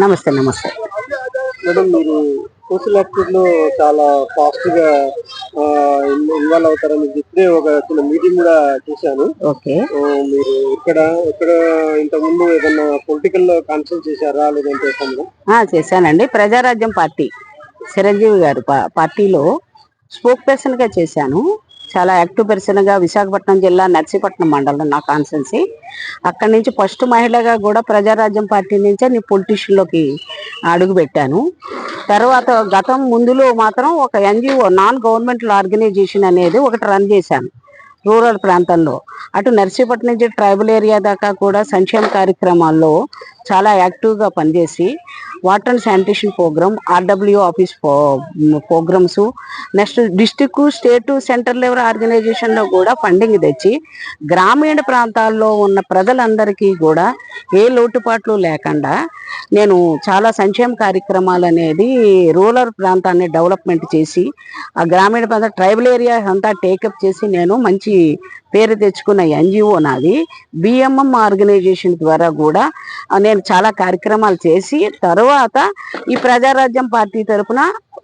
నమస్తే నమస్తే మేడం, మీరు సోషల్ యాక్టివిటీలో చాలా ఫాస్ట్ గా ఇన్వాల్వ్ అవుతారని ఇప్పుడే ఒక చిన్న మీటింగ్ కూడా చూశాను. ఓకే. మీరు ఇక్కడ ఇంతకు ముందు ఏదన్నా పొలిటికల్ కాన్సల్ట్ చేశారా, లేదంటే చేశానండి. ప్రజారాజ్యం పార్టీ చిరంజీవి గారు పార్టీలో స్పోక్ పర్సన్ గా చేశాను. చాలా యాక్టివ్ పర్సన్ గా విశాఖపట్నం జిల్లా నర్సీపట్నం మండలం నా కాన్స్టెన్సీ. అక్కడి నుంచి ఫస్ట్ మహిళగా కూడా ప్రజారాజ్యం పార్టీ నుంచే నేను పొలిటీషియన్ లోకి అడుగు పెట్టాను. తర్వాత గతం ముందులో మాత్రం ఒక ఎన్జిఓ నాన్ గవర్నమెంటల్ ఆర్గనైజేషన్ అనేది ఒకటి రన్ చేశాను రూరల్ ప్రాంతంలో. అటు నర్సీపట్నం నుంచి ట్రైబల్ ఏరియా దాకా కూడా సంక్షేమ కార్యక్రమాల్లో చాలా యాక్టివ్గా పనిచేసి water and sanitation program, RW office programs, next district, state, central level ఆర్గనైజేషన్లో కూడా ఫండింగ్ తెచ్చి గ్రామీణ ప్రాంతాల్లో ఉన్న ప్రజలందరికీ కూడా ఏ లోటుపాట్లు లేకుండా నేను చాలా సంక్షేమ కార్యక్రమాలు అనేది రూరల్ ప్రాంతాన్ని డెవలప్మెంట్ చేసి ఆ గ్రామీణ ప్రాంత ట్రైబల్ ఏరియా అంతా టేకప్ చేసి నేను మంచి పేరు తెచ్చుకున్న ఎన్జిఓ నాది. బిఎంఎం ఆర్గనైజేషన్ ద్వారా కూడా నేను చాలా కార్యక్రమాలు చేసి తర్వాత ఈ ప్రజారాజ్యం పార్టీ తరఫున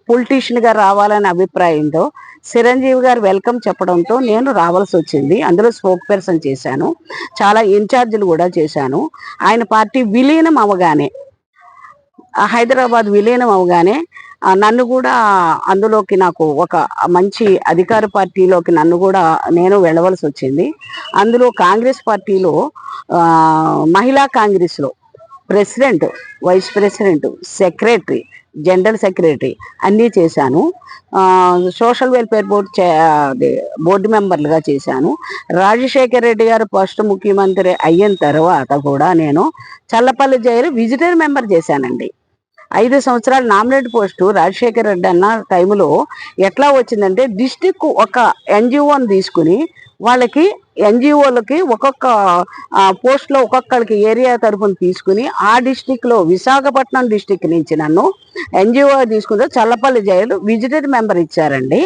పొలిటీషియన్ గా రావాలనే అభిప్రాయంతో చిరంజీవి గారు వెల్కమ్ చెప్పడంతో నేను రావాల్సి వచ్చింది. అందులో స్పోక్ పర్సన్ చేశాను, చాలా ఇన్ఛార్జీలు కూడా చేశాను. ఆయన పార్టీ విలీనం అవగానే, హైదరాబాద్ విలీనం అవగానే నన్ను కూడా అందులోకి నాకు ఒక మంచి అధికార పార్టీలోకి నన్ను కూడా నేను వెళ్ళవలసి వచ్చింది. అందులో కాంగ్రెస్ పార్టీలో మహిళా కాంగ్రెస్లో president, vice president, secretary, general secretary అన్నీ చేశాను. సోషల్ వెల్ఫేర్ బోర్డు మెంబర్లుగా చేశాను. రాజశేఖర రెడ్డి గారు ఫస్ట్ ముఖ్యమంత్రి అయిన తర్వాత కూడా నేను చల్లపల్లి జైలు విజిటర్ మెంబర్ చేశానండి. 5 సంవత్సరాలు నామినేట్ పోస్టు రాజశేఖర రెడ్డి అన్న టైంలో ఎట్లా వచ్చిందంటే, డిస్టిక్ ఒక ఎన్జిఓని తీసుకుని వాళ్ళకి ఎన్జిఓలకి ఒక్కొక్క పోస్ట్లో ఒక్కొక్కరికి ఏరియా తరఫున తీసుకుని ఆ డిస్టిక్లో విశాఖపట్నం డిస్టిక్ నుంచి నన్ను ఎన్జిఓ తీసుకుంటే చల్లపల్లి జైలు విజిటర్ మెంబర్ ఇచ్చారండి.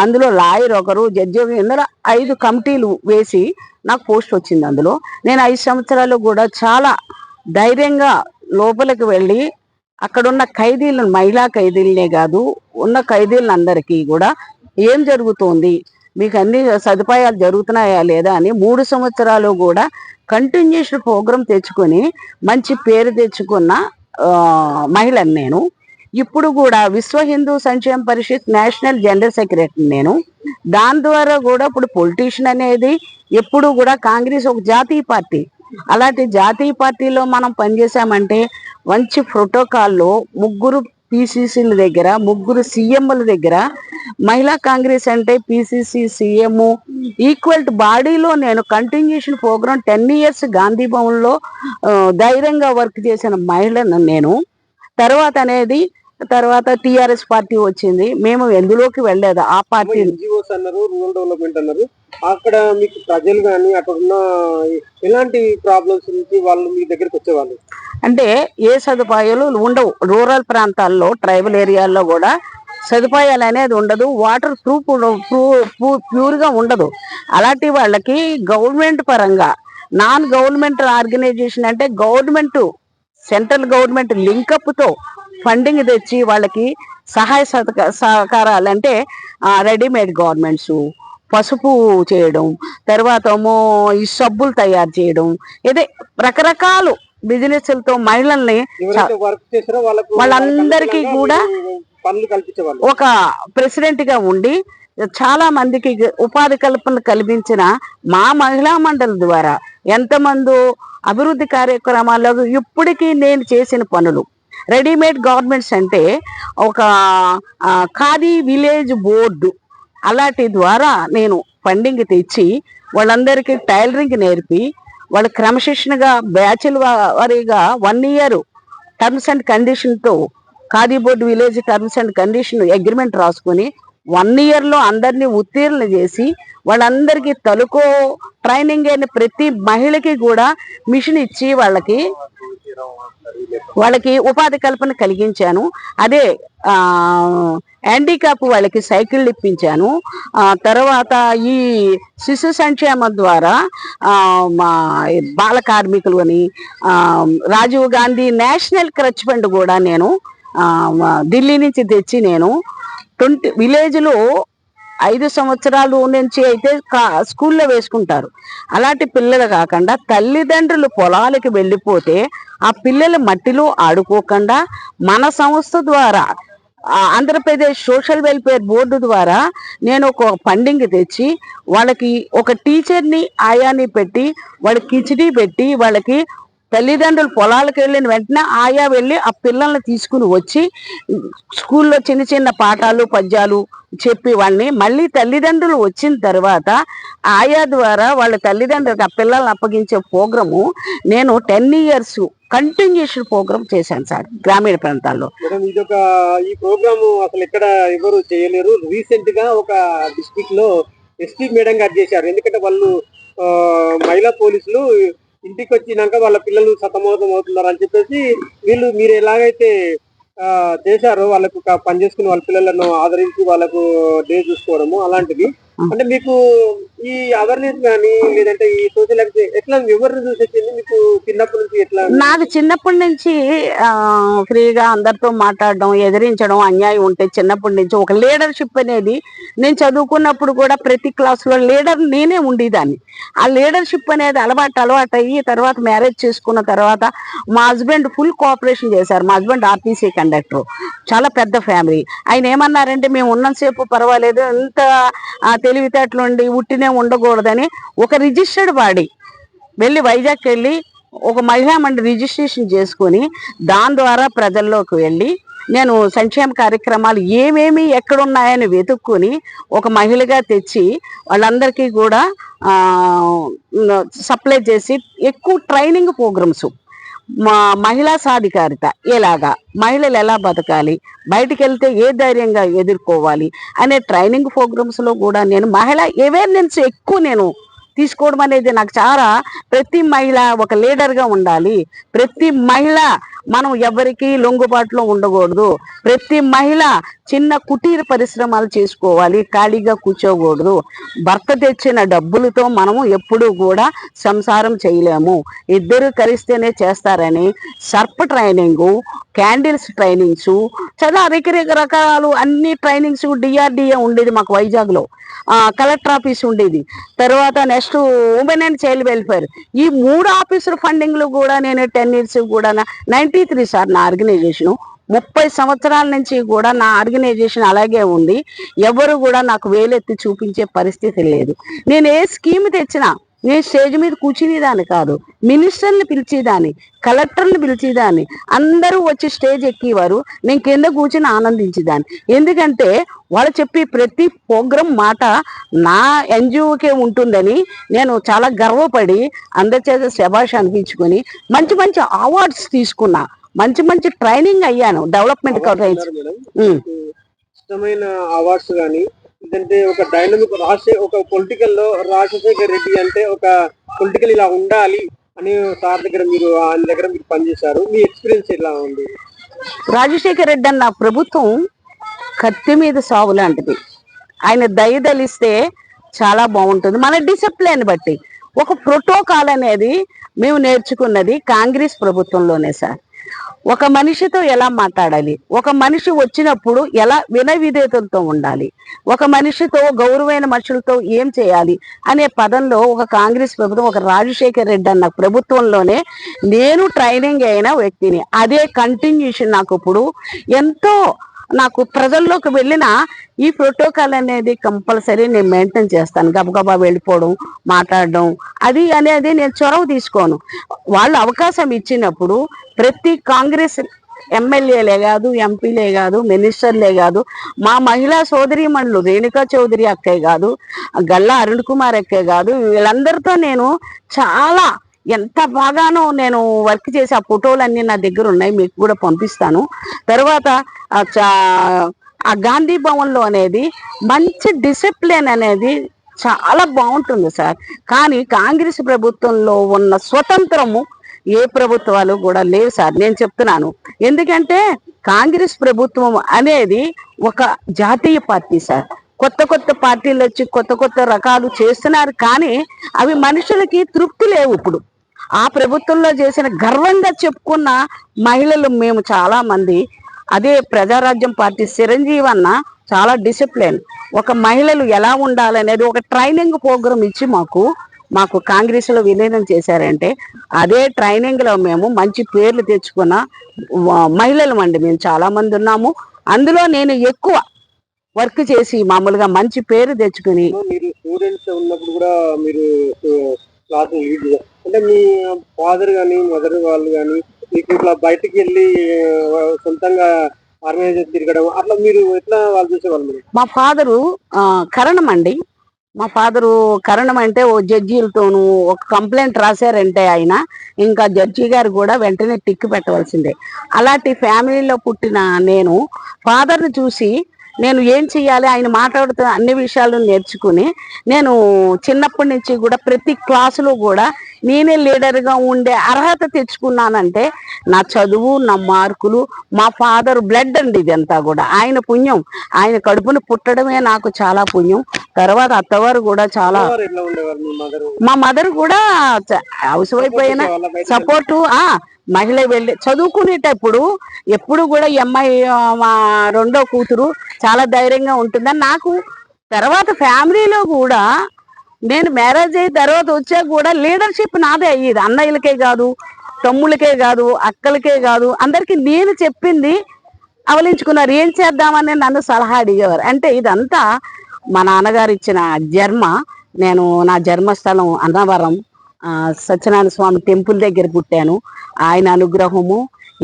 అందులో లాయర్ ఒకరు, జడ్జి, ఇందులో 5 కమిటీలు వేసి నాకు పోస్ట్ వచ్చింది. అందులో నేను 5 సంవత్సరాలు కూడా చాలా ధైర్యంగా లోపలికి వెళ్ళి అక్కడున్న ఖైదీలను, మహిళా ఖైదీలనే కాదు ఉన్న ఖైదీలందరికీ కూడా ఏం జరుగుతోంది, మీకు అన్ని సదుపాయాలు జరుగుతున్నాయా లేదా అని 3 సంవత్సరాలు కూడా కంటిన్యూషన్ ప్రోగ్రాం తెచ్చుకొని మంచి పేరు తెచ్చుకున్న మహిళను నేను. ఇప్పుడు కూడా విశ్వ Hindu Sankshema Parishad national general secretary నేను. దాని ద్వారా కూడా ఇప్పుడు పొలిటీషియన్ అనేది ఎప్పుడు కూడా కాంగ్రెస్ ఒక జాతీయ పార్టీ, అలాంటి జాతీయ పార్టీలో మనం పనిచేసామంటే మంచి ప్రోటోకాల్లో 3 పిసిసిల దగ్గర, 3 సీఎంల దగ్గర, మహిళా కాంగ్రెస్ అంటే పిసిసి, సీఎం ఈక్వల్ బాడీలో నేను కంటిన్యూషన్ ప్రోగ్రామ్ 10 years గాంధీ భవన్లో ధైర్యంగా వర్క్ చేసిన మహిళను నేను. తర్వాత టిఆర్ఎస్ పార్టీ వచ్చింది, మేము ఎందులోకి వెళ్ళలేదు ఆ పార్టీ. ఎన్జిఓస్ అన్నారు, రూరల్ డెవలప్మెంట్ అన్నారు, అక్కడ మీకు ప్రజలు కానీ అక్కడ ఉన్న ఎలాంటి ప్రాబ్లమ్స్ నుంచి వాళ్ళు మీ దగ్గరికి వచ్చేవాళ్ళు? అంటే ఏ సదుపాయాలు ఉండవు రూరల్ ప్రాంతాల్లో, ట్రైబల్ ఏరియాల్లో కూడా సదుపాయాలు అనేది ఉండదు. వాటర్ ప్యూర్గా ఉండదు. అలాంటి వాళ్ళకి గవర్నమెంట్ పరంగా నాన్ గవర్నమెంట్ ఆర్గనైజేషన్ అంటే గవర్నమెంట్, సెంట్రల్ గవర్నమెంట్ లింకప్తో ఫండింగ్ తెచ్చి వాళ్ళకి సహాయ సహకారాలు అంటే రెడీమేడ్ గార్మెంట్స్, పసుపు చేయడం, తర్వాత ఈ సబ్బులు తయారు చేయడం, ఇదే రకరకాల బిజినెస్లతో మహిళల్ని వాళ్ళందరికీ కూడా ఒక ప్రెసిడెంట్ గా ఉండి చాలా మందికి ఉపాధి కల్పన కల్పించిన మా మహిళా మండలి ద్వారా ఎంతమంది అభివృద్ధి కార్యక్రమాల్లో ఇప్పటికీ నేను చేసిన పనులు. రెడీమేడ్ గార్మెంట్స్ అంటే ఒక ఖాదీ విలేజ్ బోర్డు అలాంటి ద్వారా నేను ఫండింగ్ తెచ్చి వాళ్ళందరికీ టైలరింగ్ నేర్పి వాళ్ళ క్రమశిక్షణగా బ్యాచ్ల వారీగా 1 year టర్మ్స్ అండ్ కండిషన్తో Khadi board village terms and condition agreement రాసుకొని 1 yearలో అందరినీ ఉత్తీర్ణ చేసి వాళ్ళందరికీ తలుకో ట్రైనింగ్ అయిన ప్రతి మహిళకి కూడా మిషన్ ఇచ్చి వాళ్ళకి చేయడం వాళ్ళకి ఉపాధి కల్పన కలిగించాను. అదే హ్యాండిక్యాప్ వాళ్ళకి సైకిళ్ళు ఇప్పించాను. తర్వాత ఈ శిశు సంక్షేమం ద్వారా మా బాల కార్మికులు అని Rajiv Gandhi national creche fund కూడా నేను ఢిల్లీ నుంచి తెచ్చి నేను 20 విలేజ్లో 5 సంవత్సరాలు నుంచి అయితే స్కూల్లో వేసుకుంటారు. అలాంటి పిల్లలు కాకుండా తల్లిదండ్రులు పొలాలకు వెళ్ళిపోతే ఆ పిల్లలు మట్టిలో ఆడుకోకుండా మన సంస్థ ద్వారా ఆంధ్రప్రదేశ్ సోషల్ వెల్ఫేర్ బోర్డు ద్వారా నేను ఒక ఫండింగ్ తెచ్చి వాళ్ళకి ఒక టీచర్ని ఆయాని పెట్టి వాళ్ళకి కిచిడి పెట్టి వాళ్ళకి తల్లిదండ్రులు పొలాలకు వెళ్ళిన వెంటనే ఆయా వెళ్ళి ఆ పిల్లల్ని తీసుకుని వచ్చి స్కూల్లో చిన్న చిన్న పాఠాలు పద్యాలు చెప్పి వాళ్ళని మళ్ళీ తల్లిదండ్రులు వచ్చిన తర్వాత ఆయా ద్వారా వాళ్ళ తల్లిదండ్రులకు ఆ పిల్లల్ని అప్పగించే ప్రోగ్రాము నేను 10 years కంటిన్యూషన్ ప్రోగ్రామ్ చేశాను సార్ గ్రామీణ ప్రాంతాల్లో. ఈ ప్రోగ్రామ్ అసలు ఎక్కడ ఎవరు చేయలేరు. రీసెంట్ గా ఒక డిస్ట్రిక్ట్ లో ఎస్పీ మేడం గారు చేశారు. ఎందుకంటే వాళ్ళు మహిళా పోలీసులు ఇంటికి వచ్చినాక వాళ్ళ పిల్లలు సతమతం అవుతున్నారు అని చెప్పేసి మీరు ఎలాగైతే చేశారో వాళ్ళకు పని చేసుకుని వాళ్ళ పిల్లలను ఆదరించి వాళ్ళకు డే చూసుకోవడము అలాంటిది. అంటే మీకు ఈ అవేర్నెస్ కానీ లేదంటే ఈ సోషల్ ఎట్లా ఎవరిని చూసి వచ్చింది మీకు చిన్నప్పటి నుంచి? ఎట్లా? నాకు చిన్నప్పటి నుంచి ఫ్రీగా అందరితో మాట్లాడడం, ఎదిరించడం, అన్యాయం ఉంటే చిన్నప్పటి నుంచి ఒక లీడర్షిప్ అనేది నేను చదువుకున్నప్పుడు కూడా ప్రతి క్లాసులో లీడర్ నేనే ఉండేదాన్ని. ఆ లీడర్షిప్ అనేది అలవాటు అయ్యి తర్వాత మ్యారేజ్ చేసుకున్న తర్వాత మా హస్బెండ్ ఫుల్ కోఆపరేషన్ చేశారు. మా హస్బెండ్ ఆర్టీసీ కండక్టర్, చాలా పెద్ద ఫ్యామిలీ. ఆయన ఏమన్నారంటే మేము ఉన్నంతసేపు పర్వాలేదు, ఎంత తెలివితేటలు ఉండి ఉట్టినే ఉండకూడదని ఒక రిజిస్టర్డ్ బాడీ వెళ్ళి వైజాగ్ వెళ్ళి ఒక మహిళా మండలి రిజిస్ట్రేషన్ చేసుకొని దాని ద్వారా ప్రజల్లోకి వెళ్ళి నేను సంక్షేమ కార్యక్రమాలు ఏమేమి ఎక్కడున్నాయని వెతుక్కుని ఒక మహిళగా తెచ్చి వాళ్ళందరికీ కూడా సప్లై చేసి ఎక్కువ ట్రైనింగ్ ప్రోగ్రామ్స్, మహిళా సాధికారిత, ఎలాగా మహిళలు ఎలా బతకాలి, బయటికి వెళ్తే ఏ ధైర్యంగా ఎదుర్కోవాలి అనే ట్రైనింగ్ ప్రోగ్రామ్స్ లో కూడా నేను మహిళా అవేర్నెస్ ఎక్కువ నేను తీసుకోవడం అనేది నాకు చాలా. ప్రతి మహిళ ఒక లీడర్గా ఉండాలి, ప్రతి మహిళ మనం ఎవరికి లొంగుబాటులో ఉండకూడదు, ప్రతి మహిళ చిన్న కుటీర పరిశ్రమలు చేసుకోవాలి, ఖాళీగా కూర్చోకూడదు, భర్త తెచ్చిన డబ్బులతో మనము ఎప్పుడూ కూడా సంసారం చేయలేము, ఇద్దరు కలిస్తేనే చేస్తారని సర్ప ట్రైనింగు, క్యాండిల్స్ ట్రైనింగ్స్, చాలా రకరకాలు అన్ని ట్రైనింగ్స్ డిఆర్డిఏ ఉండేది మాకు వైజాగ్లో, కలెక్టర్ ఆఫీస్ ఉండేది, తర్వాత next women and child welfare. ఈ 3 ఆఫీసుల ఫండింగ్లు కూడా నేను 10 years కూడా 93 సార్ నా ఆర్గనైజేషను. 30 సంవత్సరాల నుంచి కూడా నా ఆర్గనైజేషన్ అలాగే ఉంది. ఎవరు కూడా నాకు వేలెత్తి చూపించే పరిస్థితి లేదు. నేను ఏ స్కీమ్ తెచ్చినా నేను స్టేజ్ మీద కూర్చునేదాన్ని కాదు, మినిస్టర్ని పిలిచేదాన్ని, కలెక్టర్ని పిలిచేదాన్ని, అందరూ వచ్చి స్టేజ్ ఎక్కేవారు, నేను కింద కూర్చుని ఆనందించేదాన్ని. ఎందుకంటే వాళ్ళు చెప్పి ప్రతి ప్రోగ్రాం మాట నా ఎన్జిఓకే ఉంటుందని నేను చాలా గర్వపడి అందరిచేత శభాష్ అనిపించుకొని మంచి మంచి అవార్డ్స్ తీసుకున్నా, మంచి మంచి ట్రైనింగ్ అయ్యాను, డెవలప్మెంట్ ఇష్టమైన అవార్డ్స్ కానీ ఎందుకంటే ఒక డైనమిక్ ఒక పొలిటికల్ లో రాజశేఖర్ రెడ్డి అంటే ఒక పొలిటికల్ ఇలా ఉండాలి అని సార్ దగ్గర ఆయన దగ్గర మీరు పనిచేశారు, మీ ఎక్స్పీరియన్స్ ఎలా ఉంది? రాజశేఖర్ రెడ్డి అన్న ప్రభుత్వం కత్తి మీద సాగు లాంటిది. ఆయన దయదలిస్తే చాలా బాగుంటుంది. మన డిసిప్లిన్ బట్టి ఒక ప్రోటోకాల్ అనేది మేము నేర్చుకున్నది కాంగ్రెస్ ప్రభుత్వంలోనే సార్. ఒక మనిషితో ఎలా మాట్లాడాలి, ఒక మనిషి వచ్చినప్పుడు ఎలా వినయవిధేయతలతో ఉండాలి, ఒక మనిషితో గౌరవమైన మనుషులతో ఏం చేయాలి అనే పదంలో ఒక కాంగ్రెస్ ప్రభుత్వం, ఒక రాజశేఖర్ రెడ్డి అన్న ప్రభుత్వంలోనే నేను ట్రైనింగ్ అయిన వ్యక్తిని. అదే కంటిన్యూషన్ నాకు ఇప్పుడు ఎంతో నాకు ప్రజల్లోకి వెళ్ళిన ఈ ప్రోటోకాల్ అనేది కంపల్సరీ నేను మెయింటైన్ చేస్తాను. గబగబా వెళ్ళిపోవడం, మాట్లాడడం అది అనేది నేను చొరవ తీసుకోను. వాళ్ళు అవకాశం ఇచ్చినప్పుడు ప్రతి కాంగ్రెస్ ఎమ్మెల్యేలే కాదు, ఎంపీలే కాదు, మినిస్టర్లే కాదు, మా మహిళా సోదరీమణులు రేణుకా చౌదరి అక్కే కాదు, గల్లా అరుణ్ కుమార్ అక్కే కాదు, వీళ్ళందరితో నేను చాలా ఎంత బాగానో నేను వర్క్ చేసి ఆ ఫోటోలన్నీ నా దగ్గర ఉన్నాయి, మీకు కూడా పంపిస్తాను. తర్వాత ఆ గాంధీ భవన్లో అనేది మంచి డిసిప్లిన్ అనేది చాలా బాగుంటుంది సార్. కానీ కాంగ్రెస్ ప్రభుత్వంలో ఉన్న స్వతంత్రము ఏ ప్రభుత్వాలు కూడా లేవు సార్, నేను చెప్తున్నాను. ఎందుకంటే కాంగ్రెస్ ప్రభుత్వం అనేది ఒక జాతీయ పార్టీ సార్. కొత్త కొత్త పార్టీలు వచ్చి కొత్త కొత్త రకాలు చేస్తున్నారు, కానీ అవి మనుషులకి తృప్తి లేవు. ఇప్పుడు ఆ ప్రభుత్వంలో చేసిన గర్వంగా చెప్పుకున్న మహిళలు మేము చాలా మంది. అదే ప్రజారాజ్యం పార్టీ చిరంజీవి అన్న చాలా డిసిప్లిన్, ఒక మహిళలు ఎలా ఉండాలనేది ఒక ట్రైనింగ్ ప్రోగ్రామ్ ఇచ్చి మాకు కాంగ్రెస్ లో విలీనం చేశారంటే, అదే ట్రైనింగ్ లో మేము మంచి పేర్లు తెచ్చుకున్న మహిళలు అండి. మేము చాలా మంది ఉన్నాము. అందులో నేను ఎక్కువ వర్క్ చేసి మామూలుగా మంచి పేరు తెచ్చుకుని. మీరు స్టూడెంట్స్ ఉన్నప్పుడు కూడా మీరు క్లాస్ లీడ్, అంటే మీ ఫాదర్ కానీ మదర్ వాళ్ళు కానీ మీకు ఇట్లా బయటికి వెళ్ళి సొంతంగా ఆర్గనైజేషన్ తిరగడం అట్లా మీరు ఎట్లా వాళ్ళు చూసేవాళ్ళు? మా ఫాదరు కరణం అండి. మా ఫాదరు కరణం అంటే ఓ జడ్జీలతోనూ ఒక కంప్లైంట్ రాశారంటే ఆయన ఇంకా జడ్జి గారు కూడా వెంటనే టిక్ పెట్టవలసిందే. అలాంటి ఫ్యామిలీలో పుట్టిన నేను ఫాదర్ని చూసి నేను ఏం చెయ్యాలి, ఆయన మాట్లాడుతున్న అన్ని విషయాలు నేర్చుకుని నేను చిన్నప్పటి నుంచి కూడా ప్రతి క్లాసులో కూడా నేనే లీడర్గా ఉండే అర్హత తెచ్చుకున్నానంటే నా చదువు, నా మార్కులు, మా ఫాదర్ బ్లడ్ అండి. ఇదంతా కూడా ఆయన పుణ్యం. ఆయన కడుపును పుట్టడమే నాకు చాలా పుణ్యం. తర్వాత అత్తవారు కూడా చాలా, మా మదర్ కూడా హౌస్ వైఫ్ అయినా సపోర్టు. మహిళ వెళ్ళి చదువుకునేటప్పుడు ఎప్పుడు కూడా ఈ అమ్మాయి మా రెండో కూతురు చాలా ధైర్యంగా ఉంటుందని నాకు. తర్వాత ఫ్యామిలీలో కూడా నేను మ్యారేజ్ అయిన తర్వాత వచ్చాక కూడా లీడర్షిప్ నాదే అయ్యేది. అన్నయ్యలకే కాదు, తమ్ముళ్ళకే కాదు, అక్కలకే కాదు, అందరికీ నేను చెప్పింది అవలించుకున్నారు. ఏం చేద్దామని నన్ను సలహా అడిగేవారు. అంటే ఇదంతా మా నాన్నగారు ఇచ్చిన జన్మ. నేను నా జన్మస్థలం అన్నవరం సత్యనారాయణ స్వామి టెంపుల్ దగ్గర పుట్టాను. ఆయన అనుగ్రహము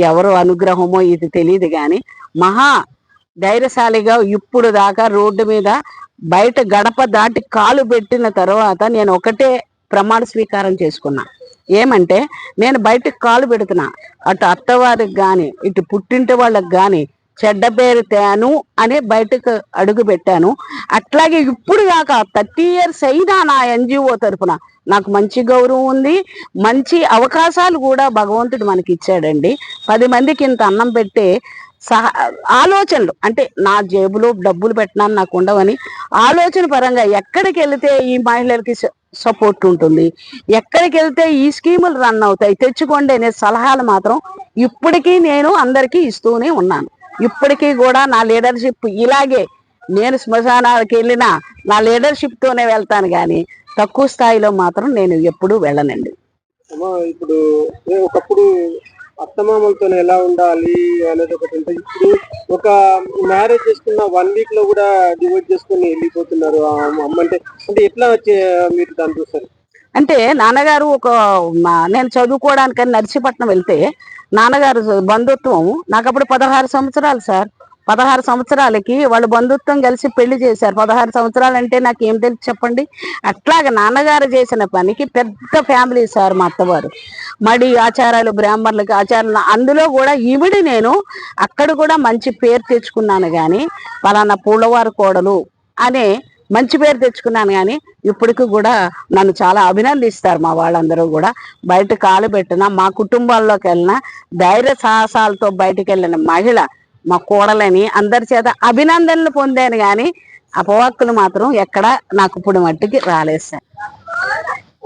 ఎవరు అనుగ్రహమో ఇది తెలియదు, కానీ మహా ధైర్యశాలిగా ఇప్పుడు దాకా రోడ్డు మీద బయట గడప దాటి కాలు పెట్టిన తర్వాత నేను ఒకటే ప్రమాణ స్వీకారం చేసుకున్నా. ఏమంటే నేను బయటకు కాలు పెడుతున్నా, అటు అత్తవారికి కానీ ఇటు పుట్టింటి వాళ్ళకి కానీ చెడ్డ పేరు తేను అని బయటకు అడుగు పెట్టాను. అట్లాగే ఇప్పుడు దాకా 30 years అయినా నా NGO తరఫున నాకు మంచి గౌరవం ఉంది, మంచి అవకాశాలు కూడా భగవంతుడు మనకి ఇచ్చాడండి. 10 మందికి ఇంత అన్నం పెట్టే ఆలోచనలు, అంటే నా జేబులో డబ్బులు పెట్టినాను నాకు ఉండవని ఆలోచన పరంగా ఎక్కడికి వెళితే ఈ మహిళలకి సపోర్ట్ ఉంటుంది, ఎక్కడికి వెళ్తే ఈ స్కీములు రన్ అవుతాయి తెచ్చుకోండి అనే సలహాలు మాత్రం ఇప్పటికీ నేను అందరికీ ఇస్తూనే ఉన్నాను. ఇప్పటికీ కూడా నా లీడర్షిప్ ఇలాగే, నేను శ్మశానాలకు వెళ్ళినా నా లీడర్షిప్ తోనే వెళ్తాను, కానీ తక్కువ స్థాయిలో మాత్రం నేను ఎప్పుడూ వెళ్ళనండి. ఇప్పుడు ఒకప్పుడు అత్తమామలతో ఎలా ఉండాలి అనేది ఒకటి ఉంటుంది. ఇప్పుడు ఒక మ్యారేజ్ చేసుకున్న 1 week లో కూడా డివోర్స్ చేసుకుని వెళ్ళిపోతున్నారు అమ్మ. అంటే ఎట్లా మీరు దాన్ని చూస్తారు? అంటే నాన్నగారు నేను చదువుకోవడానికని నర్సీపట్నం వెళ్తే నాన్నగారు బంధుత్వం నాకు అప్పుడు 16 సంవత్సరాలు సార్. 16 సంవత్సరాలకి వాళ్ళు బంధుత్వం కలిసి పెళ్లి చేశారు. 16 సంవత్సరాలు అంటే నాకు ఏం తెలుసు చెప్పండి. అట్లాగే నాన్నగారు చేసిన పనికి పెద్ద ఫ్యామిలీ సార్ మా అత్తవారు. మడి ఆచారాలు, బ్రాహ్మణులకి ఆచారాలు, అందులో కూడా ఈవిడి నేను అక్కడ కూడా మంచి పేరు తెచ్చుకున్నాను, కానీ పలానా పూలవారు కోడలు అనే మంచి పేరు తెచ్చుకున్నాను. కానీ ఇప్పటికి కూడా నన్ను చాలా అభినందిస్తారు మా వాళ్ళందరూ కూడా. బయట కాలు పెట్టినా, మా కుటుంబాల్లోకి వెళ్ళినా ధైర్య సాహసాలతో బయటకు వెళ్ళిన మహిళ మా కోడలని అందరి చేత అభినందనలు పొందాను, కానీ అపవాక్కులు మాత్రం ఎక్కడ నాకు ఇప్పుడు మట్టికి రాలేదు సార్.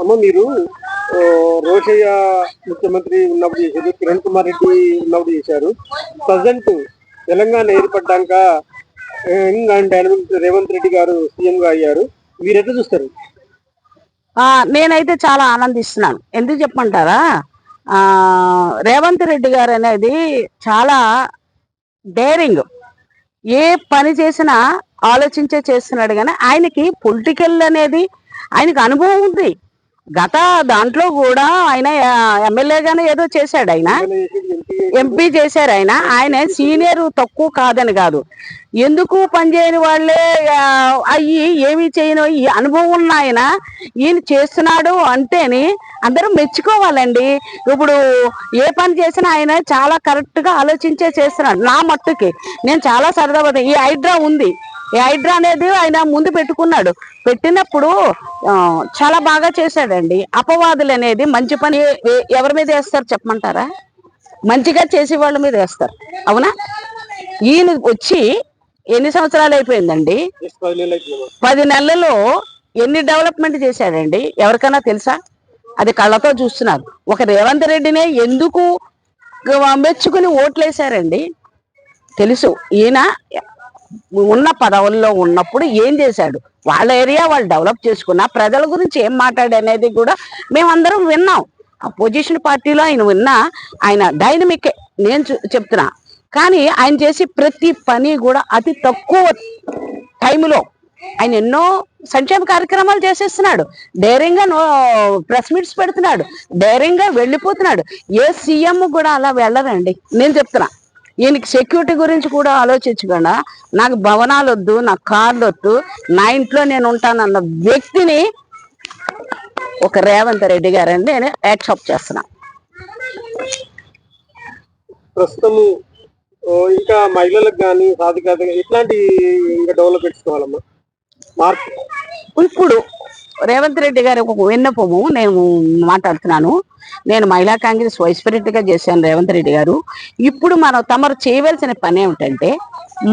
అమ్మ, మీరు రోషయ్య ముఖ్యమంత్రి ఉన్నప్పుడు చేశారు, కిరణ్ కుమార్ రెడ్డి ఉన్నప్పుడు చేశారు, ప్రజెంట్ తెలంగాణ ఏర్పడ్డాక రేవంత్ రెడ్డి గారు సీఎం గా అయ్యారు. మీరు ఎట్లా చూస్తారు? నేనైతే చాలా ఆనందిస్తున్నాను. ఎందుకు చెప్పమంటారా, రేవంత్ రెడ్డి గారు అనేది చాలా డేరింగ్, ఏ పని చేసినా ఆలోచించే చేస్తున్నాడు. కానీ ఆయనకి పొలిటికల్ అనేది ఆయనకి అనుభవం ఉంది. గత దాంట్లో కూడా ఆయన ఎమ్మెల్యేగానే ఏదో చేశాడు, ఆయన ఎంపీ చేశారు. ఆయన సీనియర్ తక్కువ కాదని కాదు, ఎందుకు పనిచేయని వాళ్ళే అయ్యి ఏమి చేయను ఈ అనుభవం ఉన్న ఈయన చేస్తున్నాడు అంటేని అందరూ మెచ్చుకోవాలండి. ఇప్పుడు ఏ పని చేసినా ఆయన చాలా కరెక్ట్ గా ఆలోచించే చేస్తున్నాడు. నా మట్టుకి నేను చాలా సరదా ఈ హైడ్రా ఉంది, ఈ హైడ్రా అనేది ఆయన ముందు పెట్టుకున్నాడు. పెట్టినప్పుడు చాలా బాగా చేశాడండి. అపవాదులు అనేది మంచి పని ఎవరి మీద వేస్తారు చెప్పమంటారా? మంచిగా చేసే వాళ్ళ మీద వేస్తారు. అవునా? ఈయన వచ్చి ఎన్ని సంవత్సరాలు అయిపోయిందండి? 10 నెలల్లో ఎన్ని డెవలప్మెంట్ చేశాడండి ఎవరికైనా తెలుసా? అది కళ్ళతో చూస్తున్నారు. ఒక రేవంత్ రెడ్డినే ఎందుకు మెచ్చుకుని ఓట్లేశారండి? తెలుసు. ఈయన ఉన్న పదవుల్లో ఉన్నప్పుడు ఏం చేశాడు, వాళ్ళ ఏరియా వాళ్ళు డెవలప్ చేసుకున్న ప్రజల గురించి ఏం మాట్లాడనేది కూడా మేమందరం విన్నాం. అపోజిషన్ పార్టీలో ఆయన విన్నా ఆయన డైనమిక్ నేను చెప్తున్నా. కానీ ఆయన చేసి ప్రతి పని కూడా అతి తక్కువ టైంలో ఆయన ఎన్నో సంక్షేమ కార్యక్రమాలు చేసేస్తున్నాడు. ధైర్యంగా ప్రెస్ మీట్స్ పెడుతున్నాడు, ధైర్యంగా వెళ్ళిపోతున్నాడు. ఏ సీఎం కూడా అలా వెళ్ళరండి. నేను చెప్తున్నా, ఈయనకి సెక్యూరిటీ గురించి కూడా ఆలోచించకుండా నాకు భవనాలు వద్దు, నాకు కార్లు వద్దు, నా ఇంట్లో నేను ఉంటానన్న వ్యక్తిని ఒక రేవంత్ రెడ్డి గారండి నేను యాక్సెప్ట్ చేస్తున్నా. ప్రస్తుతము ఇంకా మహిళలకు కానీ సాధికారత ఇట్లాంటి ఇంకా డెవలప్ పెట్టుకోవాలమ్మా. ఇప్పుడు రేవంత్ రెడ్డి గారి ఒక విన్నపము నేను మాట్లాడుతున్నాను. నేను మహిళా కాంగ్రెస్ వైస్ ప్రెసిడెంట్ గా చేశాను రేవంత్ రెడ్డి గారు. ఇప్పుడు మనం తమరు చేయవలసిన పని ఏమిటంటే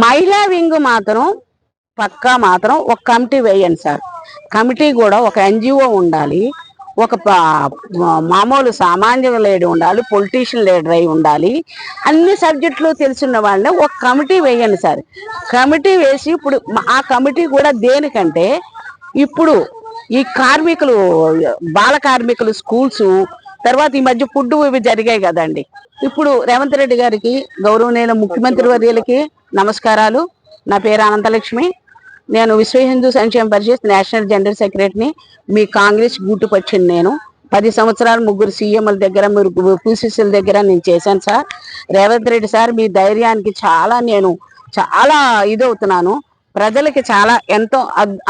మహిళా వింగ్ మాత్రం పక్కా మాత్రం ఒక కమిటీ వేయండి సార్. కమిటీ కూడా ఒక ఎన్జిఓ ఉండాలి, ఒక మామూలు సామాన్య లీడర్ ఉండాలి, పొలిటీషియన్ లీడర్ అయి ఉండాలి, అన్ని సబ్జెక్టులు తెలిసిన వాళ్ళని ఒక కమిటీ వేయండి సార్. కమిటీ వేసి ఇప్పుడు ఆ కమిటీ కూడా దేనికంటే ఇప్పుడు ఈ కార్మికులు బాల కార్మికులు స్కూల్స్ తర్వాత ఈ మధ్య ఫుడ్ ఇవి జరిగాయి కదండి. ఇప్పుడు రేవంత్ రెడ్డి గారికి గౌరవనీయుల ముఖ్యమంత్రి వర్యులకి నమస్కారాలు. నా పేరు అనంతలక్ష్మి. నేను విశ్వ హిందూ సంక్షేమ పరిషత్ నేషనల్ జనరల్ సెక్రటరీని. మీ కాంగ్రెస్ గుర్తుపచ్చింది. నేను 10 సంవత్సరాలు 3 సీఎంల దగ్గర, 3 పిసిసిల దగ్గర నేను చేశాను సార్. రేవంత్ రెడ్డి సార్ మీ ధైర్యానికి నేను చాలా ఇదవుతున్నాను. ప్రజలకి చాలా ఎంతో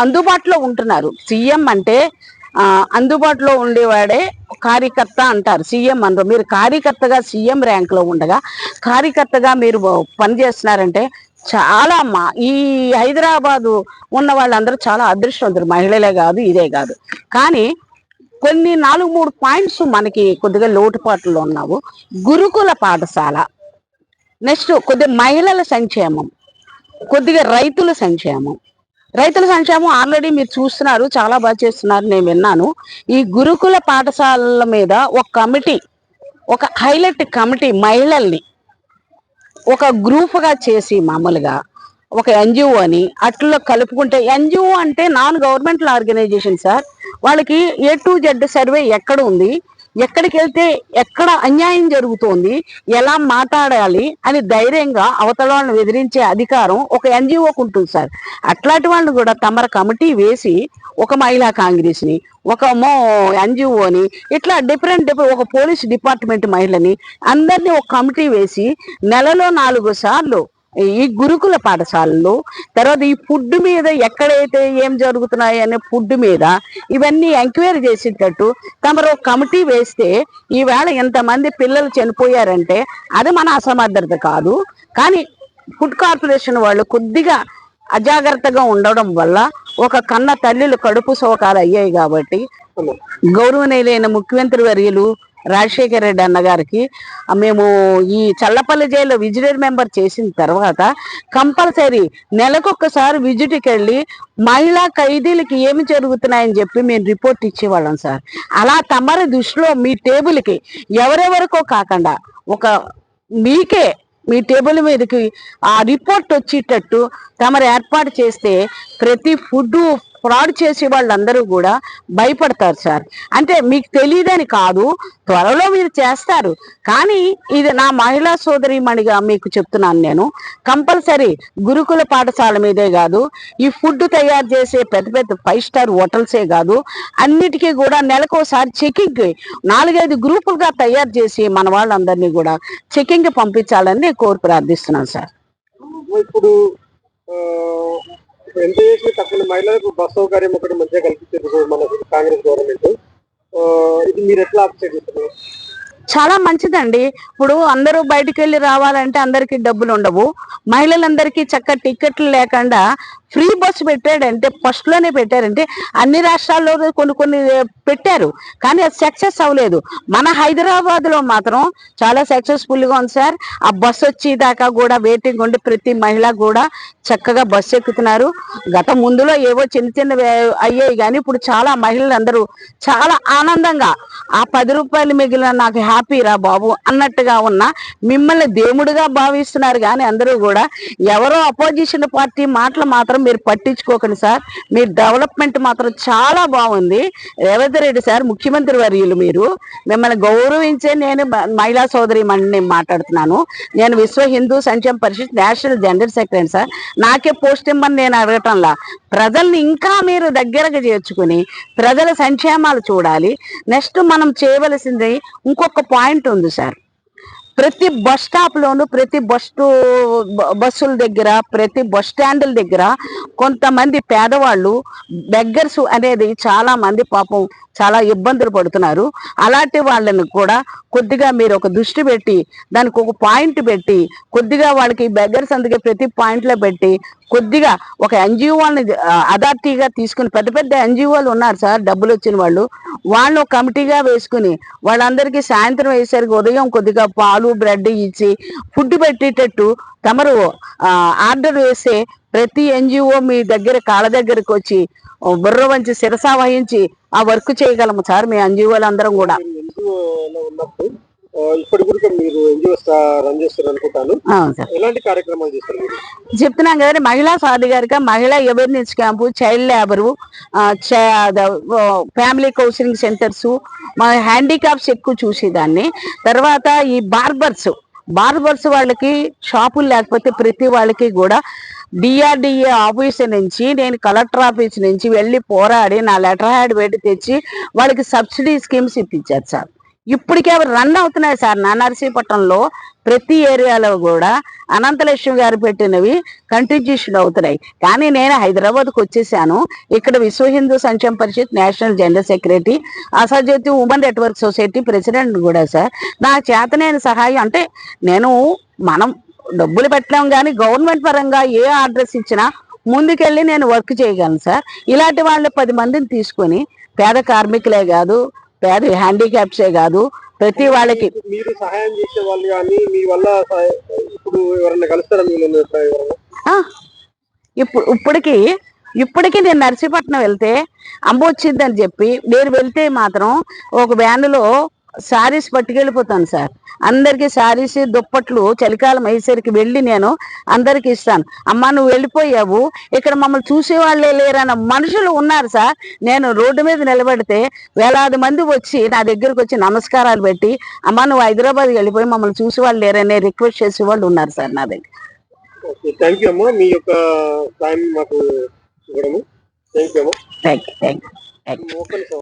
అందుబాటులో ఉంటున్నారు. సీఎం అంటే అందుబాటులో ఉండేవాడే కార్యకర్త అంటారు. సీఎం అనరు. మీరు కార్యకర్తగా సీఎం ర్యాంక్ లో ఉండగా కార్యకర్తగా మీరు పనిచేస్తున్నారంటే చాలా ఈ హైదరాబాదు ఉన్న వాళ్ళందరూ చాలా అదృష్టవంతులు. మహిళలే కాదు, ఇదే కాదు. కానీ కొన్ని 4-3 పాయింట్స్ మనకి కొద్దిగా లోటుపాట్లు ఉన్నావు. గురుకుల పాఠశాల, నెక్స్ట్ కొద్దిగా మహిళల సంక్షేమం, కొద్దిగా రైతుల సంక్షేమం ఆల్రెడీ మీరు చూస్తున్నారు, చాలా బాగా చేస్తున్నారు, నేను విన్నాను. ఈ గురుకుల పాఠశాలల మీద ఒక కమిటీ, ఒక హైలైట్ కమిటీ మహిళల్ని ఒక గ్రూప్గా చేసి మామూలుగా ఒక ఎన్జిఓ అని అట్లా కలుపుకుంటే, ఎన్జిఓ అంటే నాన్ గవర్నమెంటల్ ఆర్గనైజేషన్ సార్. వాళ్ళకి A to Z సర్వే ఎక్కడ ఉంది, ఎక్కడికి వెళ్తే ఎక్కడ అన్యాయం జరుగుతోంది, ఎలా మాట్లాడాలి అని ధైర్యంగా అవతల వాళ్ళని ఎదిరించే అధికారం ఒక ఎన్జిఓకి ఉంటుంది సార్. అట్లాంటి వాళ్ళని కూడా తమర కమిటీ వేసి ఒక మహిళా కాంగ్రెస్ ని, ఒక ఎన్జిఓని, ఇట్లా డిఫరెంట్ ఒక పోలీస్ డిపార్ట్మెంట్ మహిళని అందరినీ ఒక కమిటీ వేసి నెలలో 4 సార్లు ఈ గురుకుల పాఠశాలలు, తర్వాత ఈ ఫుడ్ మీద ఎక్కడైతే ఏం జరుగుతున్నాయి అనే ఫుడ్ మీద ఇవన్నీ ఎంక్వైరీ చేసేటట్టు తమరు కమిటీ వేస్తే ఈవేళ ఎంతమంది పిల్లలు చనిపోయారంటే అది మన అసమర్థత కాదు. కానీ ఫుడ్ కార్పొరేషన్ వాళ్ళు కొద్దిగా అజాగ్రత్తగా ఉండడం వల్ల ఒక కన్న తల్లులు కడుపు సోకాలు అయ్యాయి. కాబట్టి గౌరవనీయులైన ముఖ్యమంత్రి వర్యులు రాజశేఖర రెడ్డి అన్న గారికి మేము ఈ చల్లపల్లి జైల్లో విజిటర్ మెంబర్ చేసిన తర్వాత కంపల్సరీ నెలకొకసారి విజిట్కి వెళ్ళి మహిళా ఖైదీలకి ఏమి జరుగుతున్నాయని చెప్పి మేము రిపోర్ట్ ఇచ్చేవాళ్ళం సార్. అలా తమరి దృష్టిలో మీ టేబుల్కి ఎవరెవరికో కాకుండా ఒక మీకే మీ టేబుల్ మీదకి ఆ రిపోర్ట్ వచ్చేటట్టు తమరు ఏర్పాటు చేస్తే ప్రతి ఫుడ్ ఫ్రాడ్ చేసే వాళ్ళందరూ కూడా భయపడతారు సార్. అంటే మీకు తెలియదని కాదు, త్వరలో మీరు చేస్తారు. కానీ ఇది నా మహిళా సోదరిమణిగా మీకు చెప్తున్నాను. నేను కంపల్సరీ గురుకుల పాఠశాల మీదే కాదు, ఈ ఫుడ్ తయారు చేసే పెద్ద పెద్ద 5 స్టార్ హోటల్సే కాదు, అన్నిటికీ కూడా నెలకోసారి చెకింగ్ 4-5 గ్రూపులుగా తయారు చేసి మన వాళ్ళందరినీ కూడా చెకింగ్ పంపించాలని నేను కోరి ప్రార్థిస్తున్నాను సార్. ఇప్పుడు ఎంత చేసి తక్కువ మహిళలకు బస్ సౌకర్యం ఒకటి మంచిగా కల్పించారు మన కాంగ్రెస్ గవర్నమెంట్. ఇది మీరు ఎట్లా అప్సెట్ చేస్తున్నారు? చాలా మంచిదండి. ఇప్పుడు అందరూ బయటికి వెళ్ళి రావాలంటే అందరికీ డబ్బులు ఉండవు. మహిళలందరికీ చక్క టికెట్లు లేకుండా ఫ్రీ బస్సు పెట్టాడంటే ఫస్ట్ లోనే పెట్టారంటే అన్ని రాష్ట్రాల్లో కొన్ని పెట్టారు, కానీ అది సక్సెస్ అవ్వలేదు. మన హైదరాబాద్ లో మాత్రం చాలా సక్సెస్ఫుల్ గా ఉంది సార్. ఆ బస్సు వచ్చేదాకా కూడా వెయిటింగ్ ఉండి ప్రతి మహిళ కూడా చక్కగా బస్సు ఎక్కుతున్నారు. గత ముందులో ఏవో చిన్న అయ్యాయి, కానీ ఇప్పుడు చాలా మహిళలు అందరూ చాలా ఆనందంగా ఆ 10 రూపాయలు మిగిలిన నాకు హ్యాపీ రా బాబు అన్నట్టుగా ఉన్న మిమ్మల్ని దేవుడిగా భావిస్తున్నారు. కానీ అందరూ కూడా ఎవరో అపోజిషన్ పార్టీ మాటలు మాత్రం మీరు పట్టించుకోకండి సార్. మీరు డెవలప్మెంట్ మాత్రం చాలా బాగుంది. రేవంత్ రెడ్డి సార్ ముఖ్యమంత్రి వర్యులు, మీరు మిమ్మల్ని గౌరవించే నేను మహిళా సోదరి మణిని మాట్లాడుతున్నాను. నేను విశ్వ Hindu Sankshema Parishad national general secretary sir. నాకే పోస్ట్ ఇమ్మని నేను అడగటంలా, ప్రజల్ని ఇంకా మీరు దగ్గరగా చేర్చుకుని ప్రజల సంక్షేమాలు చూడాలి. నెక్స్ట్ మనం చేయవలసింది ఇంకొక పాయింట్ ఉంది సార్. ప్రతి బస్ స్టాప్ లోను, ప్రతి బస్సుల దగ్గర, ప్రతి బస్ స్టాండ్ల దగ్గర కొంతమంది పేదవాళ్ళు బెగ్గర్స్ అనేది చాలా మంది పాపం చాలా ఇబ్బందులు పడుతున్నారు. అలాంటి వాళ్ళని కూడా కొద్దిగా మీరు ఒక దృష్టి పెట్టి దానికి ఒక పాయింట్ పెట్టి కొద్దిగా వాళ్ళకి బెగ్గర్స్ అందుకే ప్రతి పాయింట్లో పెట్టి కొద్దిగా ఒక ఎన్జిఓని అథారిటీగా తీసుకుని, పెద్ద పెద్ద ఎన్జిఓలు ఉన్నారు సార్ డబ్బులు వచ్చిన వాళ్ళు కమిటీగా వేసుకుని వాళ్ళందరికీ సాయంత్రం వేసేసరికి ఉదయం కొద్దిగా పాలు బ్రెడ్ ఇచ్చి ఫుడ్ పెట్టేటట్టు తమరు ఆర్డర్ వేసే ప్రతి ఎన్జిఓ మీ దగ్గర కాళ్ళ దగ్గరకు వచ్చి బుర్ర వంచి శిరస వహించి ఆ వర్క్ చేయగలము సార్. మీ ఎన్జిఓలు అందరం కూడా చెప్తున్నాం కదండి. మహిళా సాధికారిక, మహిళా awareness camp, child labour, family counselling centres, handicaps ఎక్కువ చూసేదాన్ని. తర్వాత ఈ బార్బర్స్ వాళ్ళకి షాపులు లేకపోతే ప్రతి వాళ్ళకి కూడా డిఆర్డిఏ ఆఫీస్ నుంచి నేను కలెక్టర్ ఆఫీస్ నుంచి వెళ్ళి పోరాడి నా లెటర్ హ్యాడ్ పెట్టి తెచ్చి వాళ్ళకి సబ్సిడీ స్కీమ్స్ ఇప్పించారు సార్. ఇప్పటికే అవి రన్ అవుతున్నాయి సార్. నా నర్సీపట్నంలో ప్రతి ఏరియాలో కూడా అనంతలక్ష్మి గారు పెట్టినవి కంటిన్యూషన్ అవుతున్నాయి. కానీ నేను హైదరాబాద్కి వచ్చేసాను. ఇక్కడ Vishwa Hindu Sankshema Parishad national general secretary, associate women network society president కూడా సార్. నా చేతనైన సహాయం అంటే మనం డబ్బులు పెట్టలేం, కానీ గవర్నమెంట్ పరంగా ఏ అడ్రస్ ఇచ్చినా ముందుకెళ్ళి నేను వర్క్ చేయగలను సార్. ఇలాంటి వాళ్ళు 10 మందిని తీసుకొని పేద కార్మికులే కాదు, పేద హ్యాండిక్యాప్సే కాదు, ప్రతి వాళ్ళకి మీరు సహాయం చేసే వాళ్ళు కానీ మీ వల్ల ఇప్పుడు ఎవరన్నా కలుస్తారా? ఇప్పటికి నేను నర్సీపట్నం వెళ్తే అమ్మ వచ్చిందని చెప్పి నేను వెళ్తే మాత్రం ఒక వ్యానులో శారీస్ పట్టుకెళ్ళిపోతాను సార్. అందరికి శారీస్ దుప్పట్లు చలికాలం అయ్యేసరికి వెళ్ళి నేను అందరికి ఇస్తాను. అమ్మ నువ్వు వెళ్ళిపోయావు, ఇక్కడ మమ్మల్ని చూసేవాళ్ళే లేరన్న మనుషులు ఉన్నారు సార్. నేను రోడ్డు మీద నిలబడితే వేలాది మంది వచ్చి నా దగ్గరకు వచ్చి నమస్కారాలు పెట్టి అమ్మ నువ్వు హైదరాబాద్కి వెళ్ళిపోయి మమ్మల్ని చూసేవాళ్ళు లేరనే రిక్వెస్ట్ చేసే వాళ్ళు ఉన్నారు సార్ నా దగ్గర. థ్యాంక్ యూ అమ్మా, మీ యొక్క టైం మాకు ఇవ్వడము. థ్యాంక్ యూ అమ్మా. Thank you.